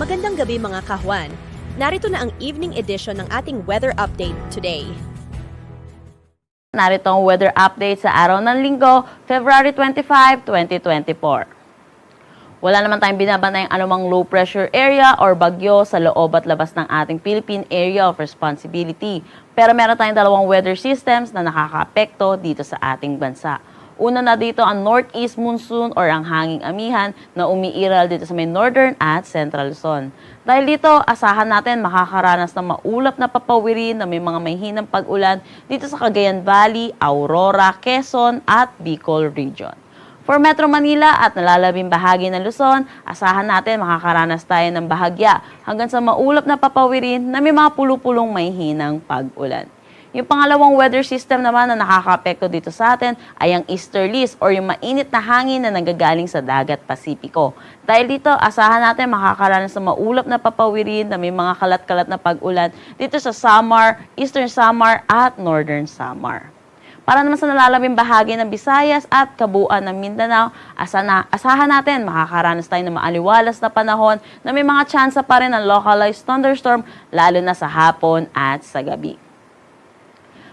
Magandang gabi mga kahwan. Narito na ang evening edition ng ating weather update today. Narito ang weather update sa araw ng Linggo, February 25, 2024. Wala naman tayong binabanayang anumang low pressure area or bagyo sa loob at labas ng ating Philippine Area of Responsibility. Pero meron tayong dalawang weather systems na nakakaapekto dito sa ating bansa. Una na dito ang northeast monsoon or ang hanging amihan na umiiral dito sa may northern at central Luzon. Dahil dito, asahan natin makakaranas ng maulap na papawirin na may mga mahinang pag-ulan dito sa Cagayan Valley, Aurora, Quezon at Bicol Region. For Metro Manila at nalalabing bahagi ng Luzon, asahan natin makakaranas tayo ng bahagya hanggang sa maulap na papawirin na may mga pulupulong mahinang pag-ulan. Yung pangalawang weather system naman na nakakaapekto dito sa atin ay ang easterlies or yung mainit na hangin na nanggagaling sa dagat Pasipiko. Dahil dito, asahan natin makakaranas ng maulap na papawirin na may mga kalat-kalat na pag-ulan dito sa Samar, Eastern Samar at Northern Samar. Para naman sa nalalabing bahagi ng Visayas at kabuuan ng Mindanao, asahan natin makakaranas tayo ng maaliwalas na panahon na may mga tsansa pa rin ng localized thunderstorm lalo na sa hapon at sa gabi.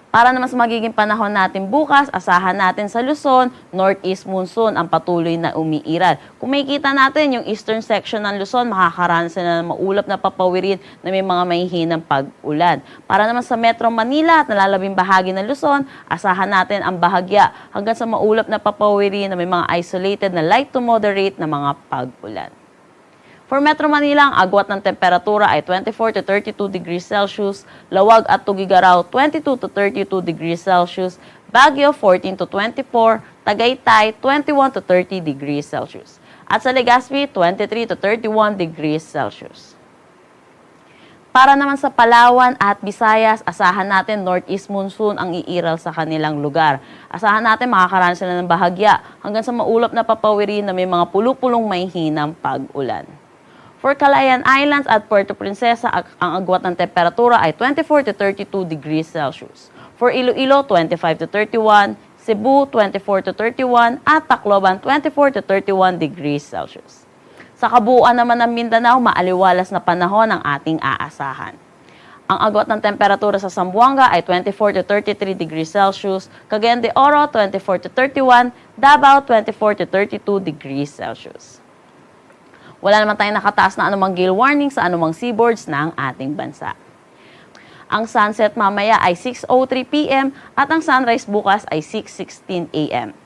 Para naman sa magiging panahon natin bukas, asahan natin sa Luzon, northeast monsoon ang patuloy na umiiral. Kung makikita natin yung eastern section ng Luzon, makakaranas na ng maulap na papawirin na may mga mahihinang pag-ulan. Para naman sa Metro Manila at nalalabing bahagi ng Luzon, asahan natin ang bahagya hanggang sa maulap na papawirin na may mga isolated na light to moderate na mga pag-ulan. For Metro Manila, ang agwat ng temperatura ay 24 to 32 degrees Celsius, Lawag at Tugigaraw 22 to 32 degrees Celsius, Baguio 14 to 24, Tagaytay 21 to 30 degrees Celsius, at sa Legazpi 23 to 31 degrees Celsius. Para naman sa Palawan at Visayas, asahan natin northeast monsoon ang iiral sa kanilang lugar. Asahan natin makakaranas sila ng bahagya hanggang sa maulap na papawirin na may mga pulupulong mahihinang pag-ulan. For Calayan Islands at Puerto Princesa, ang agwat ng temperatura ay 24 to 32 degrees Celsius. For Iloilo, 25 to 31, Cebu, 24 to 31, at Tacloban, 24 to 31 degrees Celsius. Sa kabuuan naman ng Mindanao, maaliwalas na panahon ang ating aasahan. Ang agwat ng temperatura sa Zamboanga ay 24 to 33 degrees Celsius, Cagayan de Oro, 24 to 31, Davao, 24 to 32 degrees Celsius. Wala naman tayong nakataas na anumang gale warning sa anumang seaboards ng ating bansa. Ang sunset mamaya ay 6:03 p.m. at ang sunrise bukas ay 6:16 a.m.